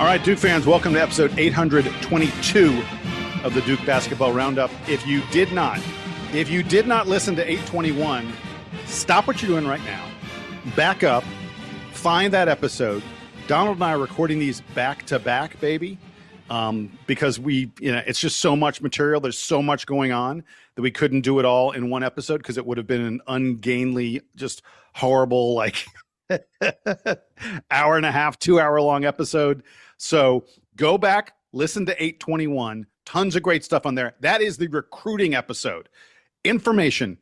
All right, Duke fans, welcome to episode 822 of the Duke Basketball Roundup. If you did not listen to 821, stop what you're doing right now. Back up, find that episode. Donald and I are recording these back to back, baby, because it's just so much material. There's so much going on that we couldn't do it all in one episode because it would have been an ungainly, just horrible, like hour and a half, 2 hour long episode. So go back, listen to 821. Tons of great stuff on there. That is the recruiting episode. Information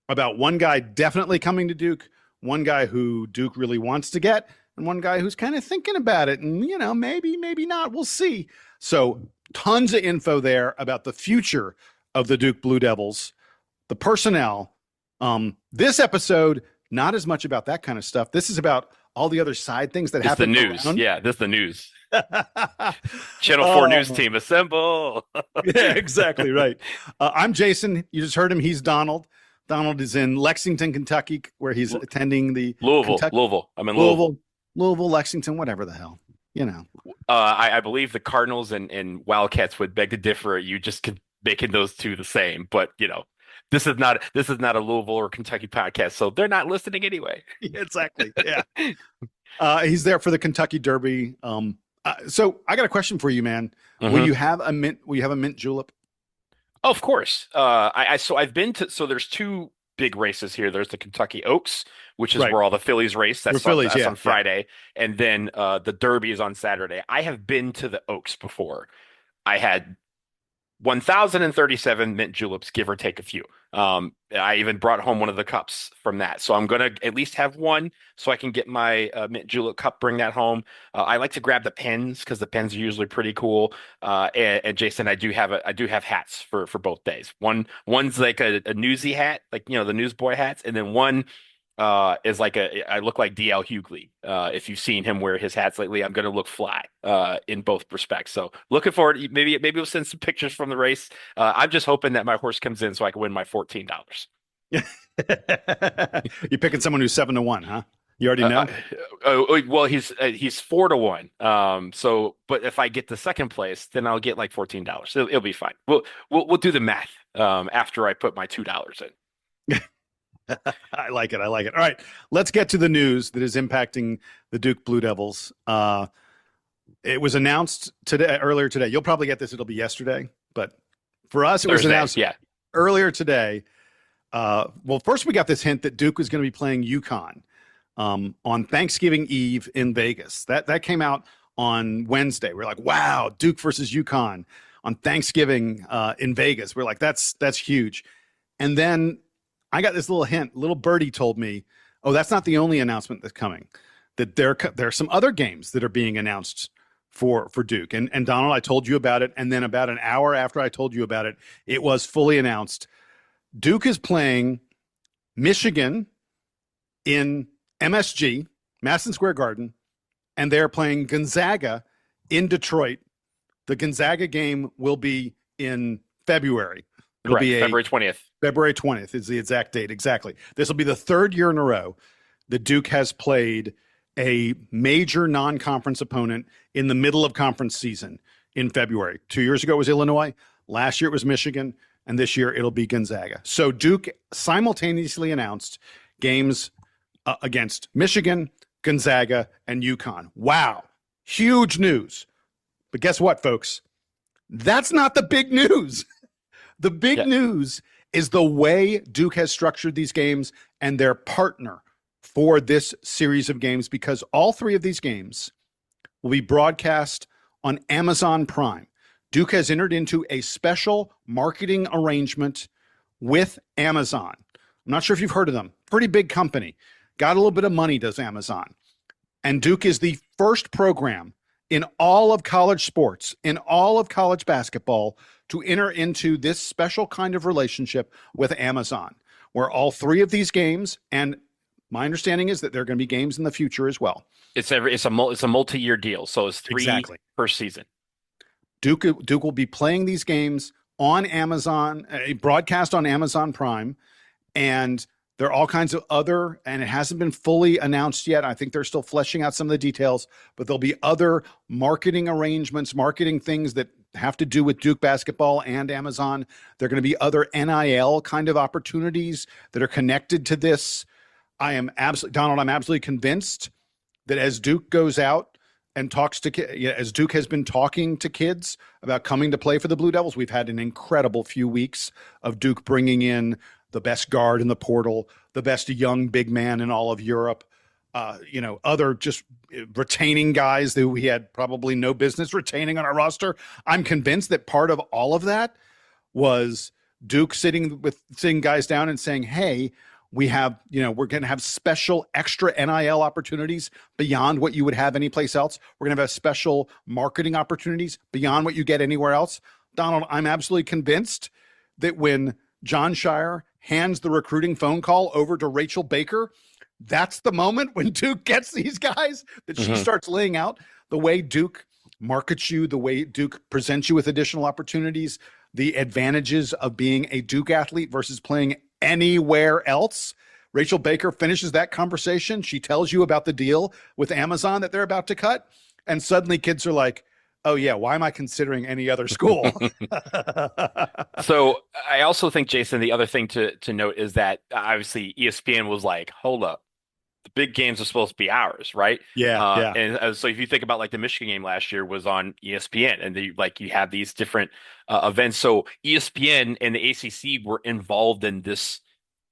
about one guy definitely coming to Duke, one guy who Duke really wants to get, and one guy who's kind of thinking about it. And, maybe not. We'll see. So tons of info there about the future of the Duke Blue Devils, the personnel. This episode, not as much about that kind of stuff. This is about all the other side things that happen. This the news. Yeah, this is the news. Channel 4 news team, assemble. Yeah, exactly right. I'm Jason. You just heard him. He's Donald. Donald is in Lexington, Kentucky, where he's attending the Louisville. I'm in Louisville, Lexington, whatever the hell, I believe the Cardinals and Wildcats would beg to differ. You just making those two the same, but this is not a Louisville or Kentucky podcast, so they're not listening anyway. Exactly. Yeah. He's there for the Kentucky Derby. So I got a question for you, man. Mm-hmm. Will you have a mint julep? Oh, of course. I've been to. So there's two big races here. There's the Kentucky Oaks, which is where all the Fillies race. That's on Friday, and then the Derby is on Saturday. I have been to the Oaks before. I had 1,037 mint juleps, give or take a few. I even brought home one of the cups from that. So I'm going to at least have one so I can get my mint julep cup, bring that home. I like to grab the pens because the pens are usually pretty cool. And Jason, I do have hats for both days. One's like a newsy hat, like, the newsboy hats. And then one is like I look like DL Hughley. If you've seen him wear his hats lately, I'm going to look fly in both respects. So looking forward. Maybe we'll send some pictures from the race. I'm just hoping that my horse comes in so I can win my $14. You're picking someone who's 7-1, huh? You already know. Well, he's 4-1. So, but if I get the second place, then I'll get like $14. It'll be fine. We'll do the math after I put my $2 in. I like it. All right, let's get to the news that is impacting the Duke Blue Devils. It was announced earlier today. You'll probably get this. It'll be yesterday, but for us, it was announced earlier today. Well, first we got this hint that Duke was going to be playing UConn on Thanksgiving Eve in Vegas. That came out on Wednesday. We're like, wow, Duke versus UConn on Thanksgiving in Vegas. We're like, that's huge. And then I got this little hint. Little birdie told me, oh, that's not the only announcement that's coming. That there are some other games that are being announced for Duke. And Donald, I told you about it. And then about an hour after I told you about it, it was fully announced. Duke is playing Michigan in MSG, Madison Square Garden, and they're playing Gonzaga in Detroit. The Gonzaga game will be in February. It'll be February 20th. February 20th is the exact date. Exactly. This will be the third year in a row that Duke has played a major non-conference opponent in the middle of conference season in February. 2 years ago it was Illinois. Last year it was Michigan. And this year it'll be Gonzaga. So Duke simultaneously announced games against Michigan, Gonzaga, and UConn. Wow. Huge news. But guess what, folks? That's not the big news. The big news is the way Duke has structured these games and their partner for this series of games, because all three of these games will be broadcast on Amazon Prime. Duke has entered into a special marketing arrangement with Amazon. I'm not sure if you've heard of them. Pretty big company. Got a little bit of money, does Amazon. And Duke is the first program in all of college sports, in all of college basketball, to enter into this special kind of relationship with Amazon, where all three of these games, and my understanding is that there are going to be games in the future as well. It's a multi-year deal, so it's three per season. Duke will be playing these games on Amazon, broadcast on Amazon Prime, and There are all kinds of other, and it hasn't been fully announced yet. I think they're still fleshing out some of the details, but there'll be other marketing arrangements, marketing things that have to do with Duke basketball and Amazon. There are going to be other NIL kind of opportunities that are connected to this. Donald, I'm absolutely convinced that as Duke goes out and talks to, as Duke has been talking to kids about coming to play for the Blue Devils, we've had an incredible few weeks of Duke bringing in the best guard in the portal, the best young big man in all of Europe, other just retaining guys that we had probably no business retaining on our roster. I'm convinced that part of all of that was Duke sitting guys down and saying, hey, we're going to have special extra NIL opportunities beyond what you would have anyplace else. We're going to have special marketing opportunities beyond what you get anywhere else. Donald, I'm absolutely convinced that when Jon Scheyer hands the recruiting phone call over to Rachel Baker, that's the moment when Duke gets these guys, that she starts laying out the way Duke markets you, the way Duke presents you with additional opportunities, the advantages of being a Duke athlete versus playing anywhere else. Rachel Baker finishes that conversation. She tells you about the deal with Amazon that they're about to cut. And suddenly kids are like, oh yeah, why am I considering any other school? So I also think, Jason, the other thing to note is that obviously ESPN was like, hold up, the big games are supposed to be ours, right? Yeah. And so if you think about like the Michigan game last year was on ESPN, and you have these different events. So ESPN and the ACC were involved in this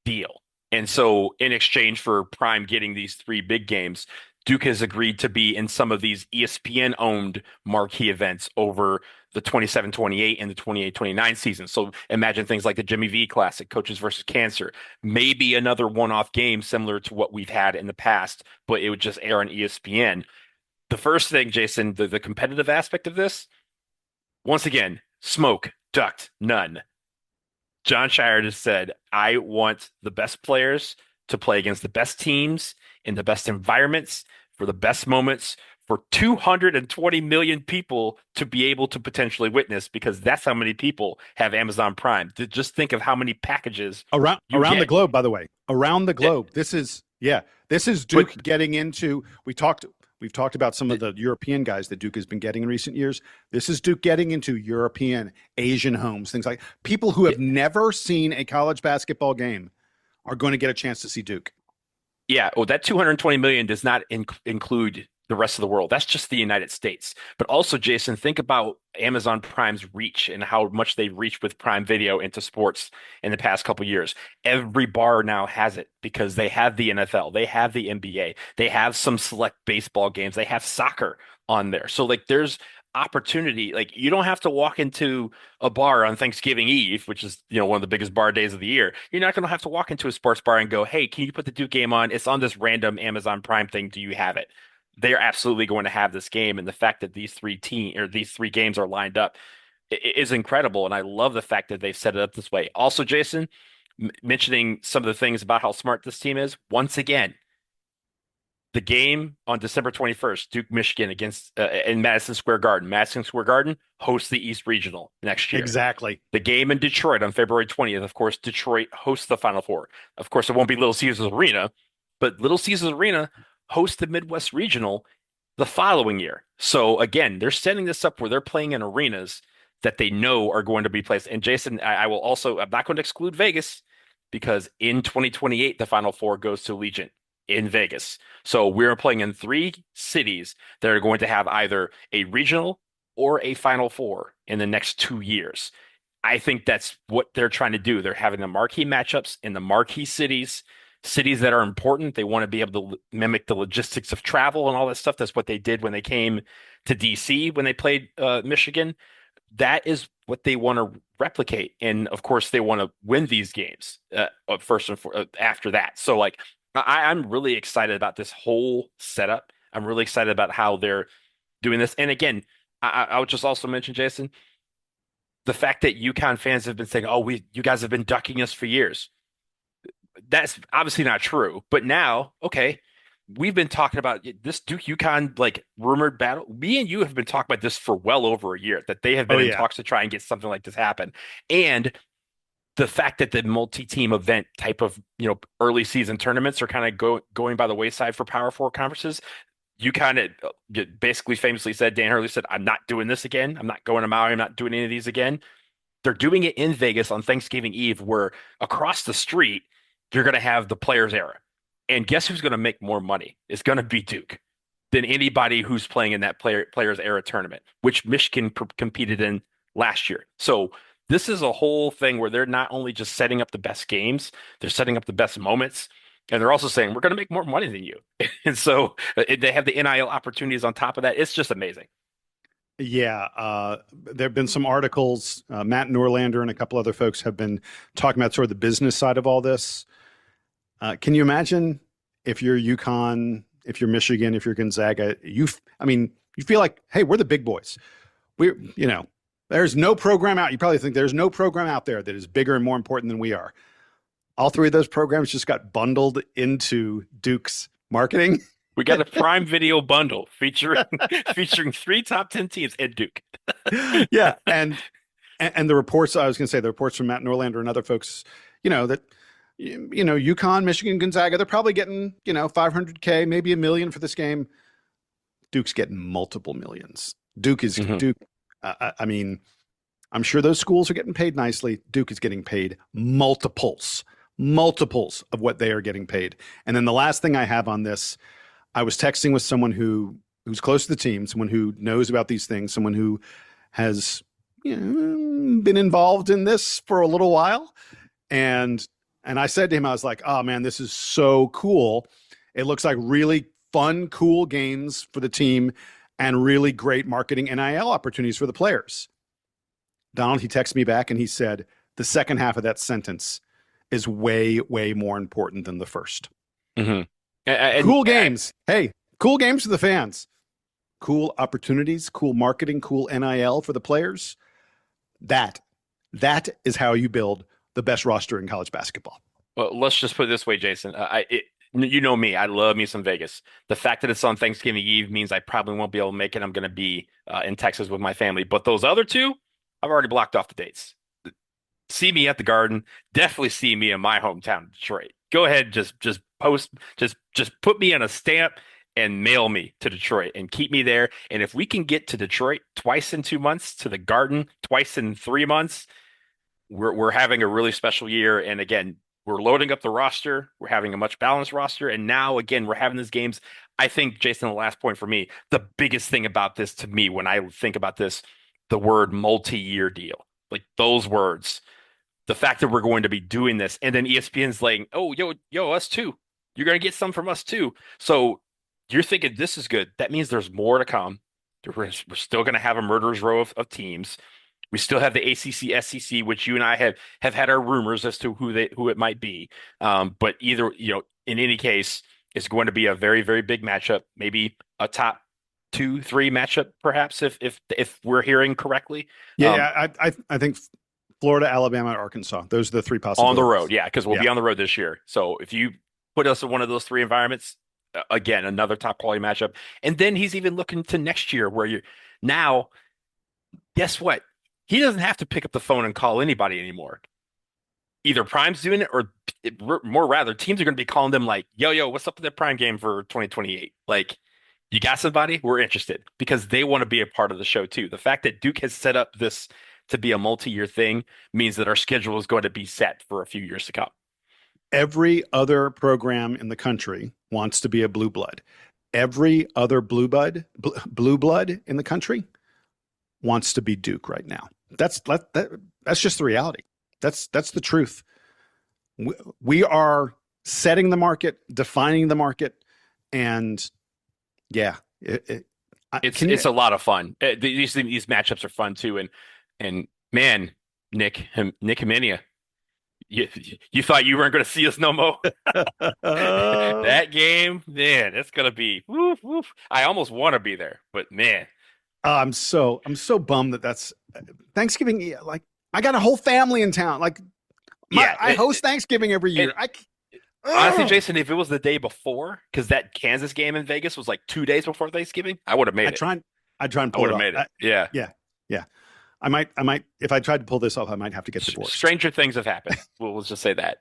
deal. And so in exchange for Prime getting these three big games, Duke has agreed to be in some of these ESPN-owned marquee events over the 27-28 and the 28-29 season. So imagine things like the Jimmy V Classic, Coaches versus Cancer, maybe another one-off game similar to what we've had in the past, but it would just air on ESPN. The first thing, Jason, the competitive aspect of this, once again, smoke, ducked, none. Jon Scheyer just said, I want the best players to play against the best teams in the best environments for the best moments for 220 million people to be able to potentially witness, because that's how many people have Amazon Prime. Just think of how many packages around the globe, by the way, around the globe. Yeah. This is Duke getting into, we've talked about some of the European guys that Duke has been getting in recent years. This is Duke getting into European, Asian homes, things like people who have never seen a college basketball game are going to get a chance to see Duke. Yeah, well, that 220 million does not include the rest of the world. That's just the United States. But also, Jason, think about Amazon Prime's reach and how much they've reached with Prime Video into sports in the past couple of years. Every bar now has it because they have the NFL, they have the NBA, they have some select baseball games, they have soccer on there. So like there's opportunity. Like you don't have to walk into a bar on Thanksgiving Eve, which is, one of the biggest bar days of the year. You're not going to have to walk into a sports bar and go, hey, can you put the Duke game on? It's on this random Amazon Prime thing. Do you have it? They're absolutely going to have this game. And the fact that these three games are lined up is incredible. And I love the fact that they've set it up this way. Also, Jason, mentioning some of the things about how smart this team is, once again, the game on December 21st, Duke, Michigan against in Madison Square Garden. Madison Square Garden hosts the East Regional next year. Exactly. The game in Detroit on February 20th, of course, Detroit hosts the Final Four. Of course, it won't be Little Caesars Arena, but Little Caesars Arena hosts the Midwest Regional the following year. So again, they're setting this up where they're playing in arenas that they know are going to be placed. And Jason, I'm not going to exclude Vegas, because in 2028, the Final Four goes to Allegiant in Vegas. So we're playing in three cities that are going to have either a regional or a Final Four in the next 2 years. I think that's what they're trying to do. They're having the marquee matchups in the marquee cities that are important. They want to be able to mimic the logistics of travel and all that stuff. That's what they did when they came to DC when they played Michigan. That is what they want to replicate. And of course, they want to win these games first and after that. So like, I'm really excited about this whole setup. I'm really excited about how they're doing this. And again, I would just also mention, Jason, the fact that UConn fans have been saying, "Oh, you guys have been ducking us for years." That's obviously not true. But now, okay, we've been talking about this Duke UConn like rumored battle. Me and you have been talking about this for well over a year, that they have been in talks to try and get something like this happen. And the fact that the multi-team event type of early season tournaments are kind of going by the wayside for Power Four conferences. You kind of basically famously said, Dan Hurley said, I'm not doing this again. I'm not going to Maui. I'm not doing any of these again. They're doing it in Vegas on Thanksgiving Eve, where across the street, you're going to have the Players Era. And guess who's going to make more money? It's going to be Duke than anybody who's playing in that Players Era tournament, which Michigan competed in last year. So this is a whole thing where they're not only just setting up the best games, they're setting up the best moments. And they're also saying, we're going to make more money than you. And so they have the NIL opportunities on top of that. It's just amazing. Yeah, there have been some articles. Matt Norlander and a couple other folks have been talking about sort of the business side of all this. Can you imagine if you're UConn, if you're Michigan, if you're Gonzaga, you feel like, hey, we're the big boys. There's no program out. You probably think there's no program out there that is bigger and more important than we are. All three of those programs just got bundled into Duke's marketing. We got a Prime Video bundle featuring 3 top 10 teams at Duke. Yeah, and the reports, I was going to say, the reports from Matt Norlander and other folks, that UConn, Michigan, Gonzaga, they're probably getting $500K, maybe $1 million for this game. Duke's getting multiple millions. Duke is Duke. I'm sure those schools are getting paid nicely. Duke is getting paid multiples of what they are getting paid. And then the last thing I have on this, I was texting with someone who's close to the team, someone who knows about these things, someone who has been involved in this for a little while. And I said to him, I was like, oh man, this is so cool. It looks like really fun, cool games for the team and really great marketing NIL opportunities for the players. Donald, he texted me back and he said, the second half of that sentence is way, way more important than the first. Mm-hmm. Cool games. Hey, cool games for the fans. Cool opportunities, cool marketing, cool NIL for the players. That is how you build the best roster in college basketball. Well, let's just put it this way, Jason. You know me. I love me some Vegas. The fact that it's on Thanksgiving Eve means I probably won't be able to make it. I'm going to be in Texas with my family. But those other two, I've already blocked off the dates. See me at the Garden. Definitely see me in my hometown, Detroit. Go ahead, just post, just put me on a stamp and mail me to Detroit and keep me there. And if we can get to Detroit twice in 2 months, to the Garden twice in 3 months, we're having a really special year. And again, we're loading up the roster. We're having a much balanced roster. And now, again, we're having these games. I think, Jason, the last point for me, the biggest thing about this to me, when I think about this, the word multi-year deal, like those words, the fact that we're going to be doing this, and then ESPN's like, oh, yo, us too. You're going to get some from us too. So you're thinking this is good. That means there's more to come. We're still going to have a murderer's row of teams. We still have the ACC, SEC, which you and I have had our rumors as to who it might be. But either, in any case, it's going to be a very, very big matchup, maybe a top 2-3 matchup, perhaps, if we're hearing correctly. Yeah, I think Florida, Alabama, Arkansas. Those are the 3 possibilities. On the road, yeah, because we'll be on the road this year. So if you put us in one of those 3 environments, again, another top quality matchup. And then he's even looking to next year where now, guess what? He doesn't have to pick up the phone and call anybody anymore. Either Prime's doing it or more rather, teams are going to be calling them like, yo, what's up with that Prime game for 2028? Like, you got somebody? We're interested, because they want to be a part of the show too. The fact that Duke has set up this to be a multi-year thing means that our schedule is going to be set for a few years to come. Every other program in the country wants to be a blue blood. Every other blue blood in the country wants to be Duke right now. That's just the reality. That's the truth. We are setting the market, defining the market, and yeah, it's a lot of fun. These matchups are fun too, and man, Nick Himenia, you thought you weren't going to see us no more. That game, man, it's going to be woof, woof. I almost want to be there, but man. I'm so bummed that's Thanksgiving. Like, I got a whole family in town. Like, I host Thanksgiving every year. Honestly, Jason, if it was the day before, because that Kansas game in Vegas was like 2 days before Thanksgiving, I would have made it. I'd try and pull it off. Made it. Yeah. Yeah. I might, if I tried to pull this off, I might have to get divorced. Stranger things have happened. We'll just say that.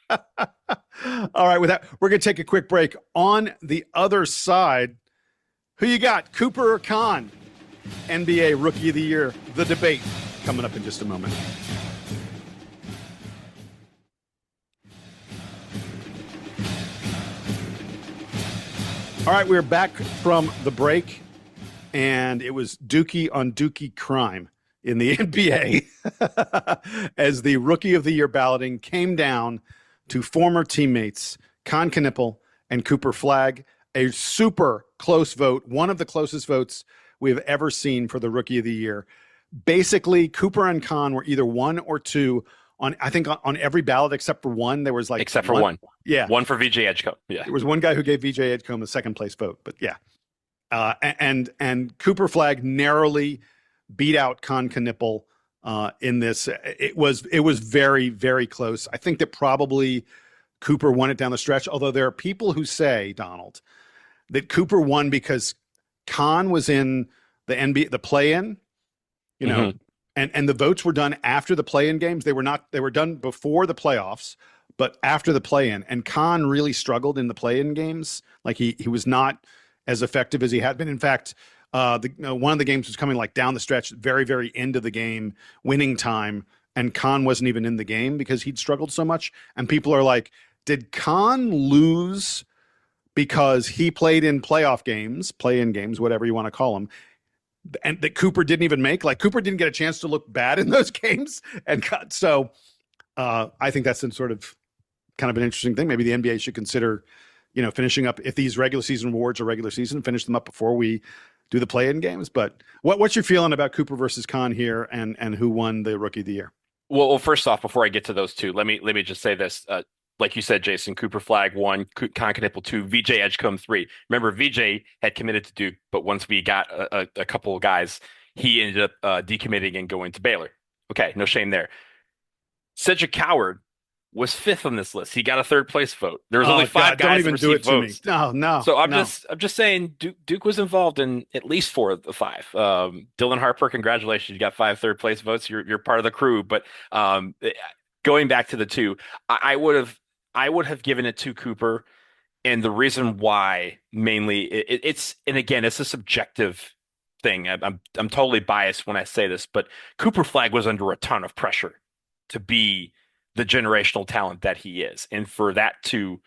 All right, with that, we're going to take a quick break. On the other side, who you got, Cooper or Kahn? NBA Rookie of the Year, the debate, coming up in just a moment. All right, we're back from the break, and it was Dookie on Dookie crime in the NBA as the Rookie of the Year balloting came down to former teammates Kahn Knueppel and Cooper Flagg. A super close vote, one of the closest votes we have ever seen for the Rookie of the Year. Basically, Cooper and Kahn were either 1 or 2 on, I think, on every ballot except for one. There was like except for one. Yeah, one for VJ Edgecombe. Yeah, there was one guy who gave VJ Edgecombe the second place vote. But yeah, and Cooper Flagg narrowly beat out Kahn Knueppel in this. It was very, very close. I think that probably Cooper won it down the stretch. Although there are people who say, Donald, that Cooper won because Kahn was in the NBA, the play-in, you know, and the votes were done after the play-in games. They were done before the playoffs, but after the play-in. And Kahn really struggled in the play-in games. Like he was not as effective as he had been. In fact, one of the games was coming like down the stretch, very, very end of the game, winning time, and Kahn wasn't even in the game because he'd struggled so much. And people are like, did Kahn lose because he played in playoff games, play-in games, whatever you want to call them, and that Cooper didn't even make? Like, Cooper didn't get a chance to look bad in those games. And so I think that's sort of kind of an interesting thing. Maybe the NBA should consider, finishing up, if these regular season awards are regular season, finish them up before we do the play-in games. But what's your feeling about Cooper versus Kahn here, and who won the Rookie of the Year? Well, first off, before I get to those two, let me just say this. Like you said, Jason, Cooper Flagg 1, Kahn Knueppel 2, VJ Edgecombe 3. Remember, VJ had committed to Duke, but once we got a couple of guys, he ended up decommitting and going to Baylor. Okay, no shame there. Cedric Coward was 5th on this list. He got a 3rd place vote. There was only 5 guys that received votes. No. So I'm just saying Duke was involved in at least 4 of the 5. Dylan Harper, congratulations, you got 5 3rd place votes. You're part of the crew. But going back to the 2, I would have given it to Cooper, and the reason why mainly it's a subjective thing. I'm totally biased when I say this, but Cooper Flagg was under a ton of pressure to be the generational talent that he is, and for that to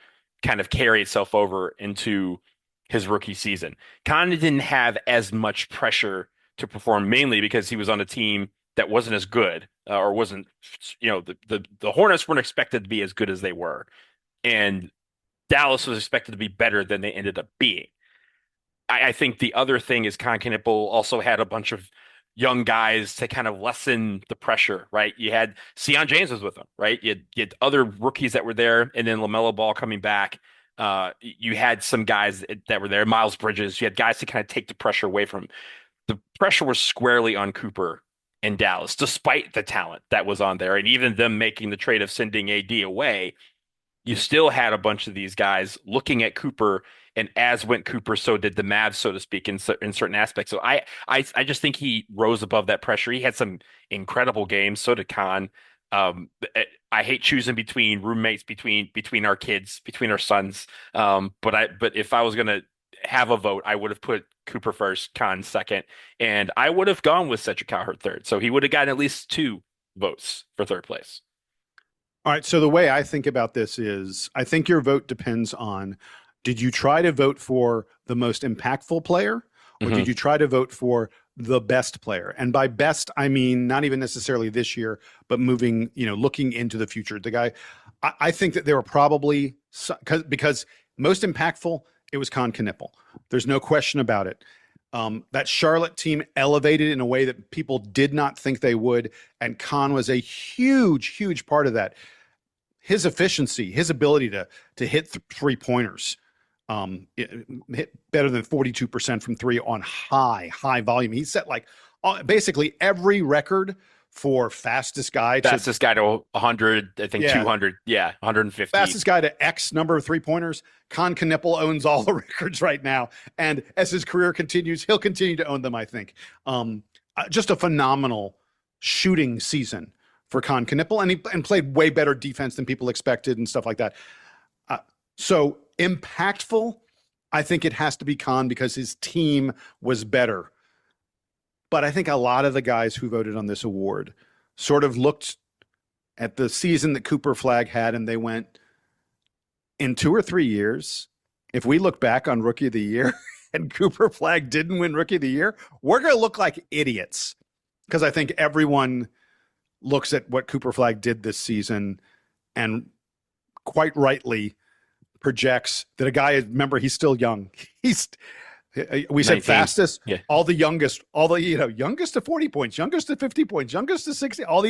kind of carry itself over into his rookie season. Kahn didn't have as much pressure to perform, mainly because he was on a team that wasn't as good, or wasn't, the Hornets weren't expected to be as good as they were, and Dallas was expected to be better than they ended up being. I think the other thing is Kahn Knueppel also had a bunch of young guys to kind of lessen the pressure, right? You had Sion James was with them, right? You had other rookies that were there, and then LaMelo Ball coming back. You had some guys that were there, Miles Bridges. You had guys to kind of take the pressure away from him. The pressure was squarely on Cooper in Dallas, despite the talent that was on there, and even them making the trade of sending AD away. You still had a bunch of these guys looking at Cooper, and as went Cooper, so did the Mavs, so to speak, in certain aspects. So I just think he rose above that pressure. He had some incredible games. So did Kahn. I hate choosing between roommates, between our kids, between our sons. But if I was gonna have a vote, I would have put Cooper first, Kahn second, and I would have gone with Cedric Cowherd third. So he would have gotten at least 2 votes for 3rd place. All right. So the way I think about this is, I think your vote depends on, did you try to vote for the most impactful player, or did you try to vote for the best player? And by best, I mean not even necessarily this year, but moving, looking into the future. The guy, I think that there were probably, because most impactful, it was Kahn Knueppel. There's no question about it. That Charlotte team elevated in a way that people did not think they would, and Kahn was a huge, huge part of that. His efficiency, his ability to hit 3-pointers, hit better than 42% from 3 on high volume. He set basically every record for fastest guy to 100, I think 200, 150. Fastest guy to X number of 3-pointers. Kahn Knueppel owns all the records right now, and as his career continues, he'll continue to own them, I think. Just a phenomenal shooting season for Con Knipple, and played way better defense than people expected and stuff like that. So impactful, I think it has to be Con because his team was better. But I think a lot of the guys who voted on this award sort of looked at the season that Cooper Flagg had and they went, in 2 or 3 years, if we look back on Rookie of the Year and Cooper Flagg didn't win Rookie of the Year, we're going to look like idiots. Because I think everyone looks at what Cooper Flagg did this season and quite rightly projects that a guy, remember, he's still young. We said 19. fastest, Yeah. all the youngest, youngest to 40 points, youngest to 50 points, youngest to 60, all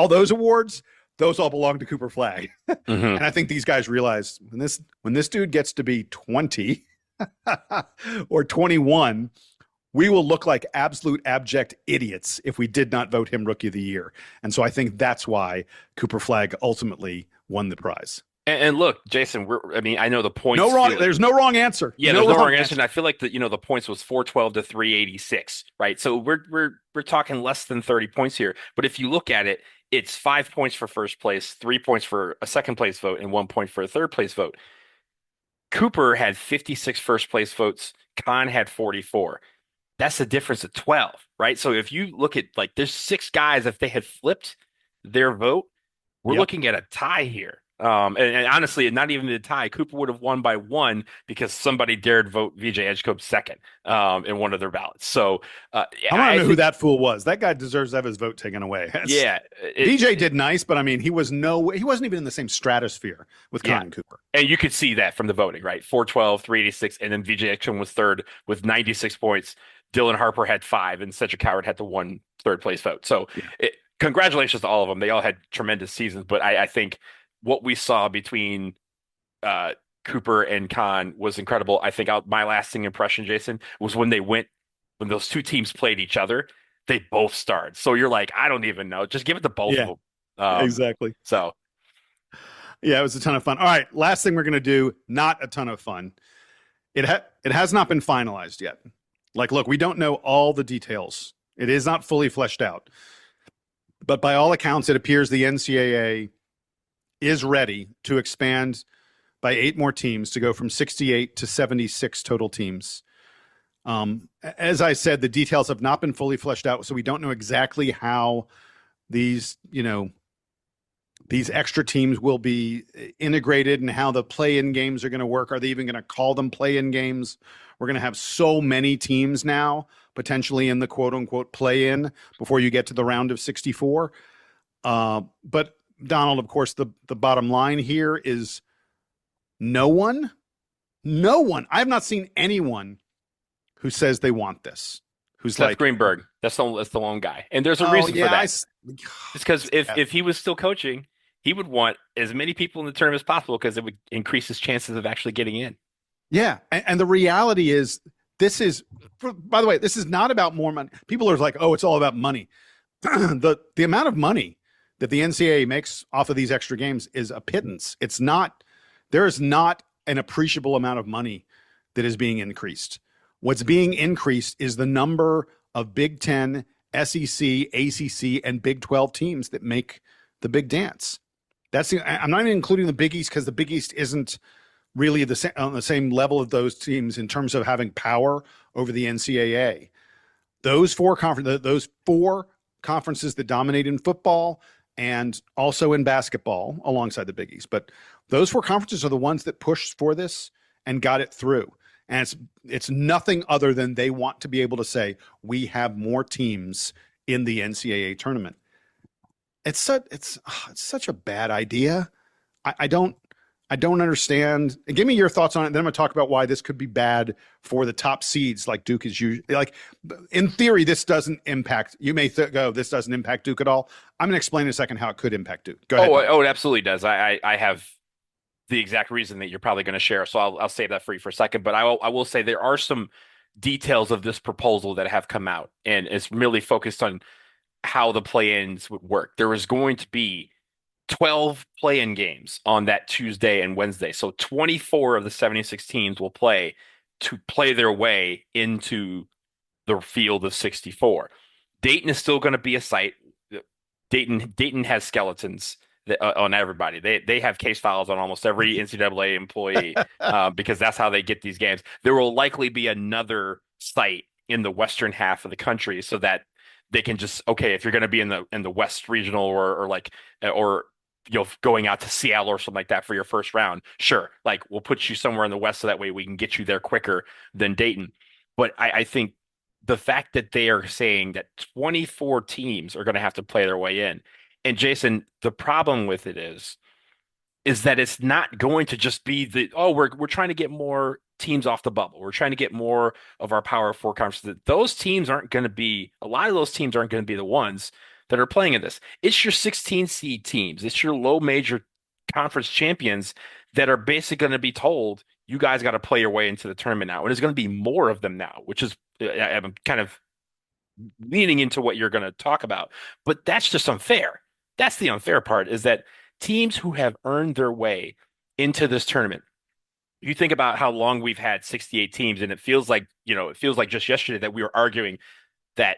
those awards, those all belong to Cooper Flagg. Mm-hmm. And I think these guys realize when this dude gets to be 20 or 21, we will look like absolute abject idiots if we did not vote him Rookie of the Year. And so I think that's why Cooper Flagg ultimately won the prize. And look, Jason, I know the points. No wrong. There's no wrong answer. Yeah, there's no wrong answer. And I feel like the points was 412 to 386, right? So we're talking less than 30 points here. But if you look at it, it's 5 points for first place, 3 points for a second place vote, and 1 point for a third place vote. Cooper had 56 first place votes. Con had 44. That's a difference of 12, right? So if you look at there's 6 guys, if they had flipped their vote, we're looking at a tie here. And honestly, not even a tie. Cooper would have won by 1 because somebody dared vote VJ Edgecombe second in one of their ballots. So I don't know who that fool was. That guy deserves to have his vote taken away. VJ did nice, but I mean, he wasn't even in the same stratosphere with Con and Cooper. And you could see that from the voting, right? 412, 386, and then VJ Edgecombe was third with 96 points. Dylan Harper had 5, and Cedric Howard had the 1 third place vote. So congratulations to all of them. They all had tremendous seasons, but I think what we saw between Cooper and Con was incredible. I think my lasting impression, Jason, was when those 2 teams played each other, they both starred. So you're like, I don't even know. Just give it to both of them. Exactly. So, yeah, it was a ton of fun. All right, last thing we're going to do, not a ton of fun. It has not been finalized yet. Look, we don't know all the details. It is not fully fleshed out. But by all accounts, it appears the NCAA is ready to expand by 8 more teams to go from 68 to 76 total teams. As I said, the details have not been fully fleshed out, so we don't know exactly how these extra teams will be integrated and how the play-in games are going to work. Are they even going to call them play-in games? We're going to have so many teams now, potentially in the quote-unquote play-in before you get to the round of 64. But Donald, of course, the bottom line here is no one, I have not seen anyone who says they want this. Who's Seth Greenberg. That's the lone guy. And there's a reason for that. It's because if he was still coaching, he would want as many people in the tournament as possible because it would increase his chances of actually getting in. Yeah. And the reality is by the way, this is not about more money. People are like, oh, it's all about money. The amount of money that the NCAA makes off of these extra games is a pittance. There is not an appreciable amount of money that is being increased. What's being increased is the number of Big Ten, SEC, ACC, and Big 12 teams that make the big dance. I'm not even including the Big East because the Big East isn't really on the same level of those teams in terms of having power over the NCAA. Those 4 conferences that dominate in football and also in basketball alongside the Big East. But those 4 conferences are the ones that pushed for this and got it through. And it's nothing other than they want to be able to say, we have more teams in the NCAA tournament. It's such a bad idea. I don't understand. Give me your thoughts on it. Then I'm going to talk about why this could be bad for the top seeds like Duke is usually. In theory, this doesn't impact. You may go, this doesn't impact Duke at all. I'm going to explain in a second how it could impact Duke. Go ahead. Oh, it absolutely does. I have the exact reason that you're probably going to share. So I'll save that for you for a second. But I will say there are some details of this proposal that have come out, and it's really focused on how the play-ins would work. There is going to be 12 play-in games on that Tuesday and Wednesday. So 24 of the 76 teams will play their way into the field of 64. Dayton is still going to be a site. Dayton has skeletons on everybody. They have case files on almost every NCAA employee because that's how they get these games. There will likely be another site in the western half of the country so that they can just okay, if you're going to be in the West Regional or like or going out to Seattle or something like that for your first round, sure, like we'll put you somewhere in the West so that way we can get you there quicker than Dayton. But I think the fact that they are saying that 24 teams are going to have to play their way in, and Jason, the problem with it is that it's not going to just be we're trying to get more teams off the bubble. We're trying to get more of our Power Four conferences. Those teams aren't going to be a lot of those teams aren't going to be the ones that are playing in this. It's your 16 seed teams. It's your low major conference champions that are basically going to be told you guys got to play your way into the tournament now. And there's going to be more of them now, which is I'm kind of leaning into what you're going to talk about. But that's just unfair. That's the unfair part is that teams who have earned their way into this tournament. You think about how long we've had 68 teams, and it feels like, it feels like just yesterday that we were arguing that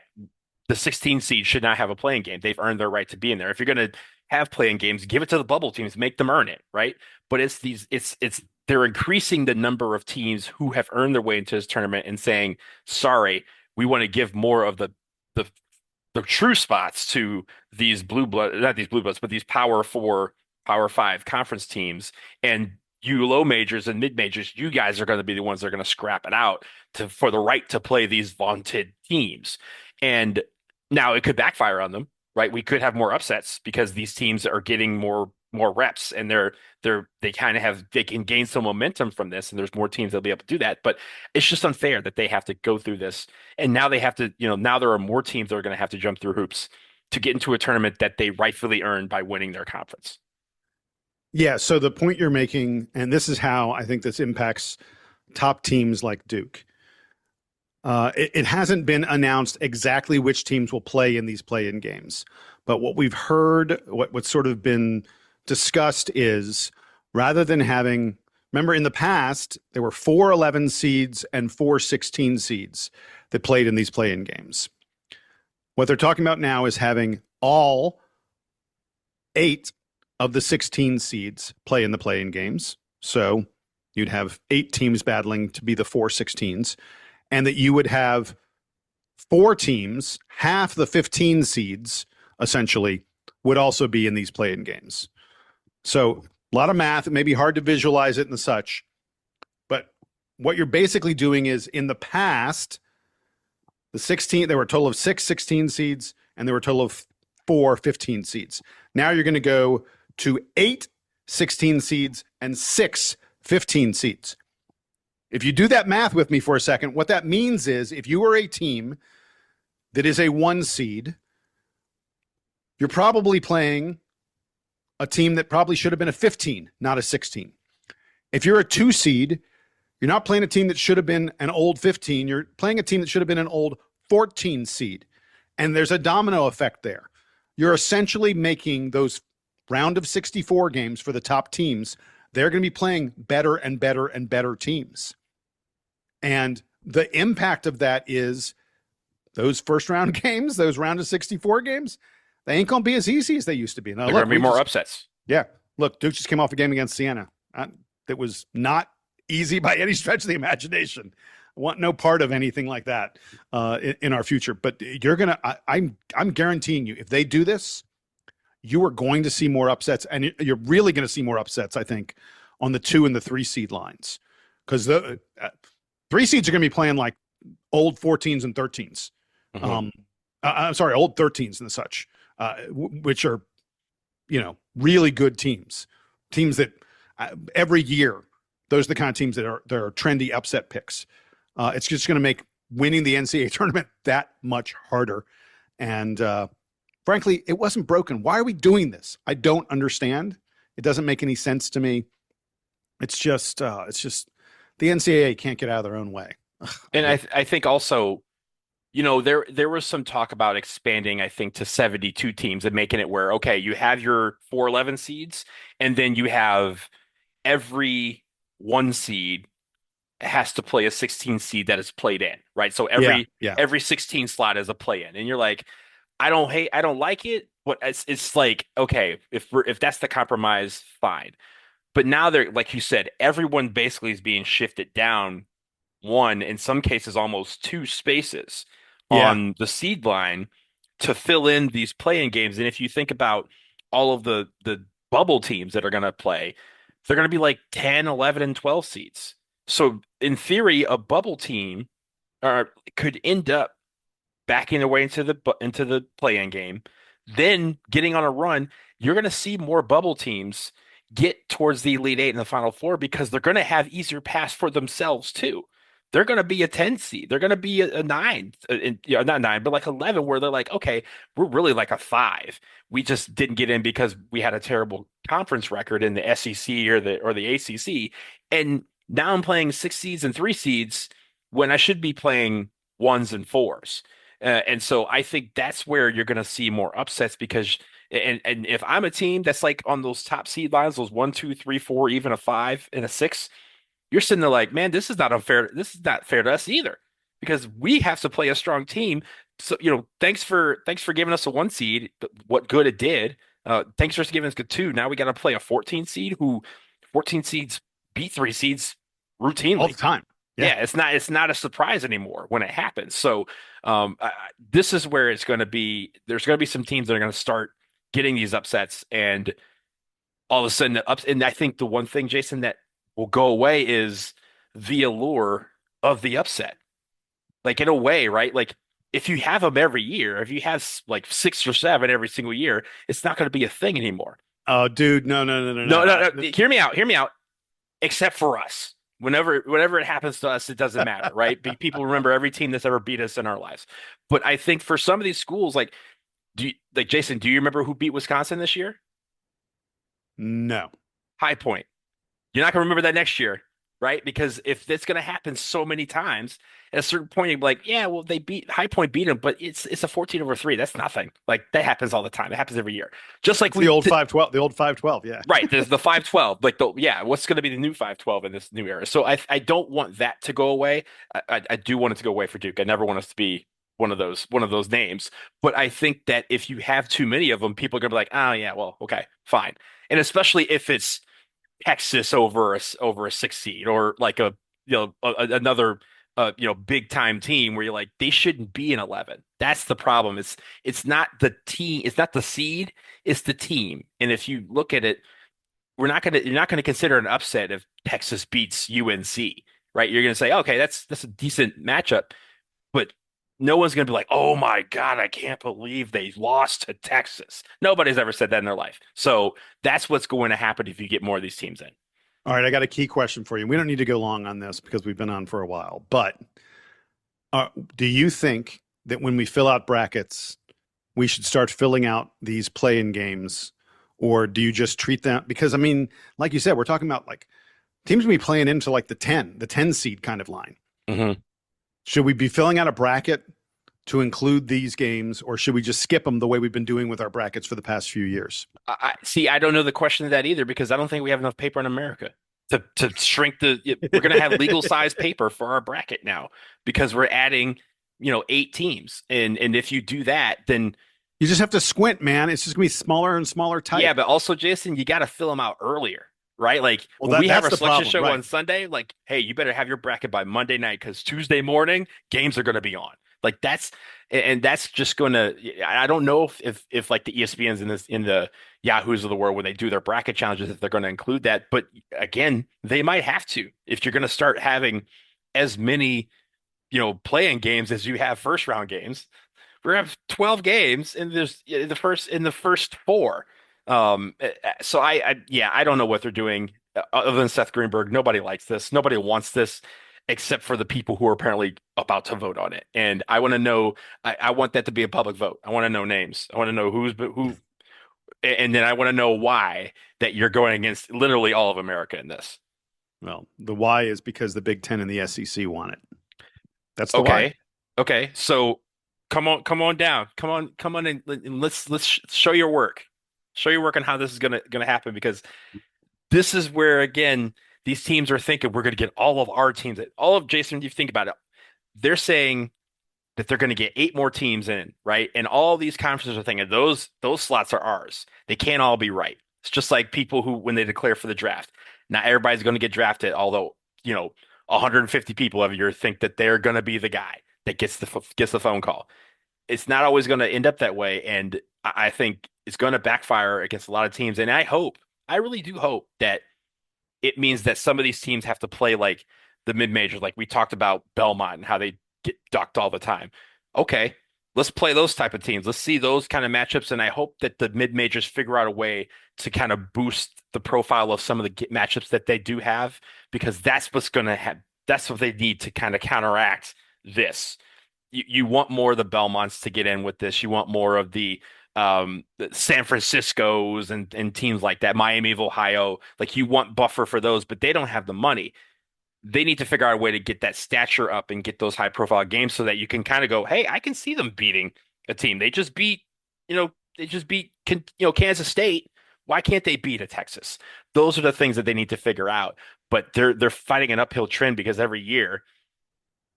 the 16 seed should not have a playing game. They've earned their right to be in there. If you're going to have playing games, give it to the bubble teams, make them earn it, right? But they're increasing the number of teams who have earned their way into this tournament and saying, sorry, we want to give more of the the true spots to these not these blue bloods, but these Power Four, Power Five conference teams. And you low majors and mid majors, you guys are going to be the ones that are going to scrap it out for the right to play these vaunted teams. And now it could backfire on them, right? We could have more upsets because these teams are getting more reps and they can gain some momentum from this, and there's more teams that'll be able to do that. But it's just unfair that they have to go through this, and now they have to, now there are more teams that are going to have to jump through hoops to get into a tournament that they rightfully earned by winning their conference. Yeah, so the point you're making, and this is how I think this impacts top teams like Duke. It hasn't been announced exactly which teams will play in these play-in games, but what we've heard, what's sort of been discussed is rather than remember in the past, there were 4 11 seeds and 4 16 seeds that played in these play-in games. What they're talking about now is having all 8 of the 16 seeds play in the play-in games. So you'd have 8 teams battling to be the 4 16s, and that you would have 4 teams, half the 15 seeds, essentially, would also be in these play-in games. So a lot of math. It may be hard to visualize it and such, but what you're basically doing is in the past, there were a total of 6 16 seeds, and there were a total of 4 15 seeds. Now you're going to go to 8 16 seeds and 6 15 seeds. If you do that math with me for a second, what that means is if you are a team that is a 1 seed, you're probably playing a team that probably should have been a 15, not a 16. If you're a 2 seed, you're not playing a team that should have been an old 15. You're playing a team that should have been an old 14 seed. And there's a domino effect there. You're essentially making those round of 64 games for the top teams. They're going to be playing better and better and better teams. And the impact of that is those first round games, those round of 64 games, they ain't going to be as easy as they used to be. Now, there are going to be more upsets. Yeah. Look, Duke just came off a game against Siena. That was not easy by any stretch of the imagination. I want no part of anything like that in our future. But you're going to, I'm guaranteeing you, if they do this, you are going to see more upsets. And you're really going to see more upsets, I think, on the 2 and the 3 seed lines. Because the 3 seeds are going to be playing like old 14s and 13s. Mm-hmm. I'm sorry, old 13s and such. Which are, really good teams that every year, those are the kind of teams that are trendy upset picks. It's just going to make winning the NCAA tournament that much harder. And frankly, it wasn't broken. Why are we doing this? I don't understand. It doesn't make any sense to me. It's just the NCAA can't get out of their own way. And I think also, there was some talk about expanding, I think, to 72 teams and making it where, okay, you have your 4 11 seeds, and then you have every 1 seed has to play a 16 seed that is played in, right? So every 16 slot is a play in. And you're like, I don't like it, but it's like, okay, if that's the compromise, fine. But now they're like you said, everyone basically is being shifted down one, in some cases almost two spaces Yeah. on the seed line to fill in these play-in games. And if you think about all of the bubble teams that are going to play, they're going to be like 10, 11, and 12 seeds. So in theory, a bubble team could end up backing away into the play-in game, then getting on a run. You're going to see more bubble teams get towards the Elite Eight and the Final Four because they're going to have easier paths for themselves too. They're going to be a 10 seed. They're going to be a nine, not nine, but like 11, where they're like, okay, we're really like a five. We just didn't get in because we had a terrible conference record in the SEC or the ACC. And now I'm playing six seeds and three seeds when I should be playing ones and fours. And so I think that's where you're going to see more upsets because, and if I'm a team that's like on those top seed lines, those one, two, three, four, even a five and a six, you're sitting there like, man, this is not unfair. This is not fair to us either because we have to play a strong team. So, thanks for giving us a one seed, what good it did. Thanks for giving us a two. Now we got to play a 14 seed who 14 seeds beat three seeds All the routinely. time. Yeah. Yeah, it's not a surprise anymore when it happens. So this is where it's going to be. There's going to be some teams that are going to start getting these upsets, and all of a sudden, the ups. And I think the one thing, Jason, that will go away is the allure of the upset. Like in a way, right? Like if you have them every year, if you have like six or seven every single year, it's not going to be a thing anymore. Oh, dude, no, no, no, no, No, no. no, no. Hear me out. Hear me out. Except for us. Whenever it happens to us, it doesn't matter, right? People remember every team that's ever beat us in our lives. But I think for some of these schools, like Jason, do you remember who beat Wisconsin this year? No. High Point. You're not gonna remember that next year, right? Because if it's gonna happen so many times, at a certain point, you're like, yeah, well, they beat High Point beat them, but it's a 14 over three. That's nothing. Like that happens all the time. It happens every year. Just like It's the old 512, the old 512. Yeah. right, there's the 512. Like what's going to be the new 512 in this new era? So I don't want that to go away. I do want it to go away for Duke. I never want us to be one of those names. But I think that if you have too many of them, people are going to be like, oh yeah, well, okay, fine. And especially if it's Texas over a six seed or like another big time team where you're like they shouldn't be in 11. That's the problem. It's not the team, it's not the seed, it's the team. And if you look at it, you're not gonna consider an upset if Texas beats UNC, right? You're gonna say, okay, that's a decent matchup, but no one's gonna be like, oh my God, I can't believe they lost to Texas. Nobody's ever said that in their life. So that's what's going to happen if you get more of these teams in. All right, I got a key question for you. We don't need to go long on this because we've been on for a while. But do you think that when we fill out brackets, we should start filling out these play-in games, or do you just treat them? Because I mean, like you said, we're talking about like teams will be playing into like the 10 seed kind of line. Mm-hmm. Should we be filling out a bracket to include these games, or should we just skip them the way we've been doing with our brackets for the past few years? I see. I don't know the question of that either because I don't think we have enough paper in America to shrink the. We're going to have legal size paper for our bracket now because we're adding, eight teams, and if you do that, then You just have to squint, man. It's just gonna be smaller and smaller type. yeah. But also, Jason, you got to fill them out earlier, right? Like Well, when we have that's our the selection problem, show right? on Sunday, like, hey, you better have your bracket by Monday night because Tuesday morning games are going to be on. Like that's just going to. I don't know if like the ESPNs in the Yahoos of the world when they do their bracket challenges if they're going to include that. But again, they might have to if you're going to start having as many playing games as you have first round games. We're gonna have 12 games in this in the first four. So yeah, I don't know what they're doing other than Seth Greenberg. Nobody likes this. Nobody wants this except for the people who are apparently about to vote on it. And I want to know. I want that to be a public vote. I want to know names. I want to know who, and then I want to know why that you're going against literally all of America in this. Well, the why is because the Big Ten and the SEC want it. That's the why. Okay. Okay. So come on down. Come on and let's show your work. Show your work on how this is gonna happen because this is where again these teams are thinking we're gonna get all of our teams. All of Jason, if you think about it, they're saying that they're going to get 8 more teams in, right? And all these conferences are thinking those slots are ours. They can't all be right. It's just like people who, when they declare for the draft, not everybody's going to get drafted, although, 150 people every year think that they're going to be the guy that gets the phone call. It's not always going to end up that way, and I think it's going to backfire against a lot of teams. And I really do hope that it means that some of these teams have to play like the mid-majors, like we talked about Belmont and how they get ducked all the time. Okay, let's play those type of teams. Let's see those kind of matchups, and I hope that the mid-majors figure out a way to kind of boost the profile of some of the matchups that they do have, because that's what's going to have. That's what they need to kind of counteract this. You want more of the Belmonts to get in with this. You want more of the San Franciscos and teams like that, Miami of Ohio. Like, you want buffer for those, but they don't have the money. They need to figure out a way to get that stature up and get those high profile games so that you can kind of go, hey, I can see them beating a team. They just beat, Kansas State. Why can't they beat a Texas? Those are the things that they need to figure out. But they're fighting an uphill trend because every year,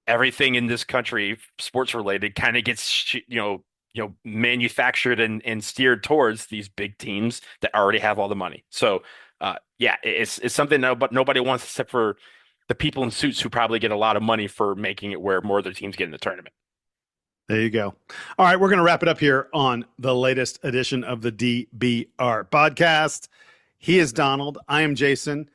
everything in this country, sports related, kind of gets, manufactured and steered towards these big teams that already have all the money. So, it's something that nobody wants except for the people in suits who probably get a lot of money for making it where more of their teams get in the tournament. There you go. All right, we're going to wrap it up here on the latest edition of the DBR podcast. He is Donald. I am Jason.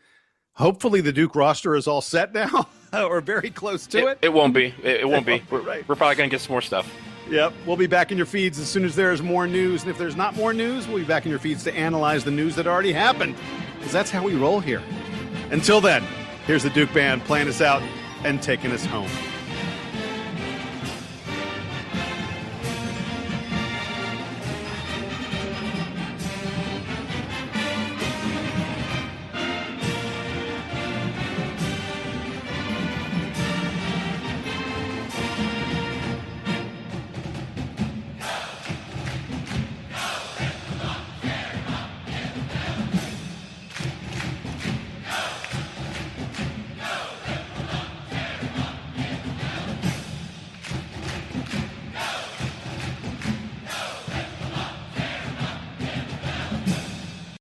Hopefully the Duke roster is all set now, or very close to it. It won't be. It won't be. Right. We're probably going to get some more stuff. Yep. We'll be back in your feeds as soon as there is more news. And if there's not more news, we'll be back in your feeds to analyze the news that already happened, because that's how we roll here. Until then, here's the Duke Band playing us out and taking us home.